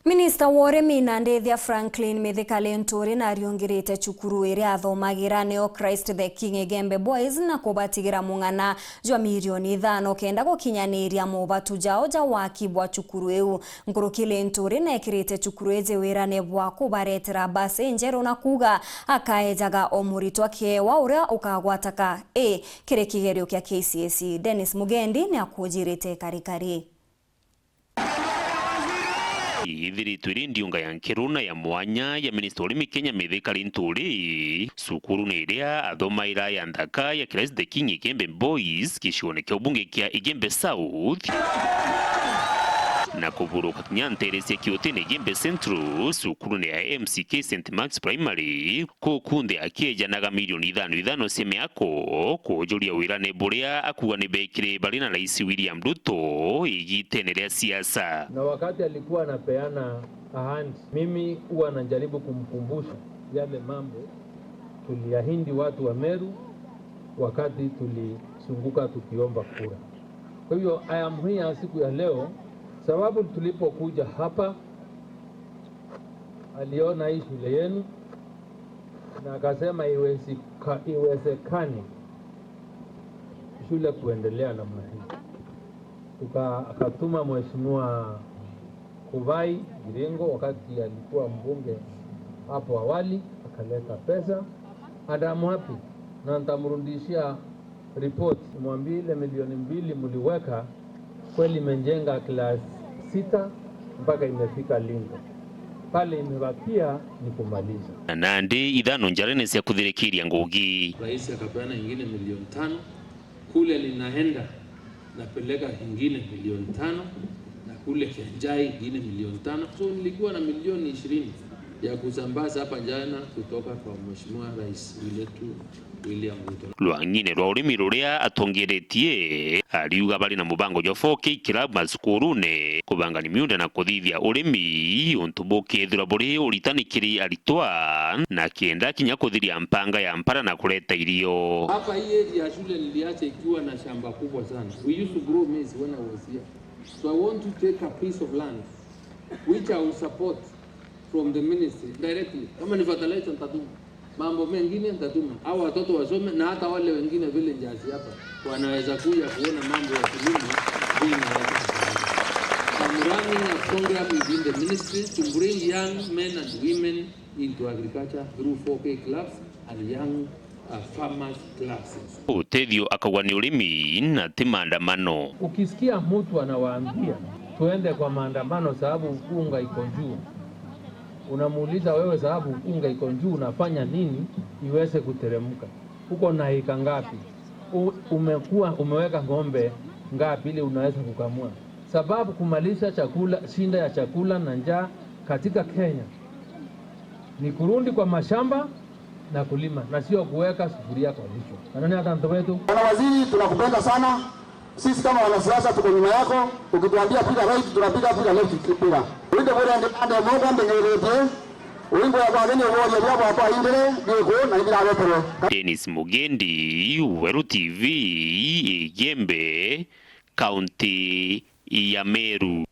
Minister wa ũrĩmi na ndethia Franklin Mithika LINTURI na riongirite cukuru iria athomagira neo Christ the King IGEMBE Boys na kubatigira mung'ana jwa milioni 5 kenda gukinyaniria mubatu jao ja waki bwa cukuru eu. NKURUKI LINTURI na ekirite cukuru eze WIRANE bwa KUBARETERA basi NJERU na kuga akaejaga omuritwa kiewa uria ukagwataka kire kigerio kia KCSE. Dennis Mugendi ni akujirite karikari. Ithiritwire Ndiunga ya Nkiruna ya mwanya ya Minister wa Kenya Mithika LINTURI cukuru ni iria athomaira ya ndaka ya Christ the King IGEMBE Boys gicione kia ubunge kia IGEMBE South na kuburuka kinyantere cia kiotene IGEMBE Central cukuru ni ya MCK St Mark's Primary kukunde akiejanaga milioni 5 cia miako kujuria WIRANE buria akuwa ni bekire bali na Rais William Ruto igitene ria siasa. Na wakati alikuwa anapeana ahadi, mimi huwa najaribu kumkumbusha yale mambo tuliahidi watu wa Meru wakati tulisunguka tukiomba kura. Kwa hivyo I am here siku ya leo sababu tulipokuja hapa aliona hii shule yenu na akasema iwezekani shule kuendelea namna hii. Akatuma Mheshimiwa Kubai Giringo wakati alikuwa mbunge hapo awali, akaleta pesa. I'm happy na nitamrudishia report, mwambie ile milioni 2 mliweka kweli imejenga class 6 mpaka imefika Lingo. Pale imebakia ni kumaliza. Nandi idhano njarene cia kuthirikiria ngugi. Rais akapeana ingine milioni 5, kule linaenda napeleka ingine milioni 5 na kule Kenjai ingine milioni 5. So nilikuwa na milioni 20 ya kusambaza hapa jana kutoka kwa Mheshimiwa Rais wetu William Ruto. Lwangine rwa urimi ruria atongeretie ariuga bali na mubango jo 4K club masukuru ne kubanga ni miunda na kuthithia urimi untubuke thura buri uritanikiri aritwa na kienda kinya kuthiria mpanga ya mpara na kuleta irio. Hapa hii area ya shule niliacha ikiwa na shamba kubwa sana. We used to grow maize when I was here. So I want to take a piece of land which I will support from the ministry directly. Kama ni fertilizer nitatuma, mambo mengine nitatuma, au watoto wasome, na hata wale wengine villagers hapa wanaweza kuja kuona mambo ya kilimo hii inaweza. I'm running a program within the ministry to bring young men and women into agriculture through 4K clubs and young farmers classes. Utethio akagwa ni urimi na ti maandamano. Ukisikia mtu anawaambia tuende kwa maandamano sababu unga iko juu, unamuuliza wewe sababu unga iko juu unafanya nini iweze kuteremka? Uko na eka ngapi? Umeweka ng'ombe ngapi ili unaweza kukamua? Sababu kumalisha chakula, shinda ya chakula na njaa katika Kenya ni kurudi kwa mashamba na kulima na sio kuweka sufuria kwa vichwa. Nani hata mtoto wetu? Bwana waziri, tunakupenda sana. Sisi kama wanasiasa tuko nyuma yako. Ukituambia piga right tunapiga, piga left tunapiga. Winde bora ande Mungu ndengerete. Wimbo ya bageni woje byabo hapa indele biko na ibira wetero. Dennis Mugendi, WIRANE TV, IGEMBE, County ya Meru.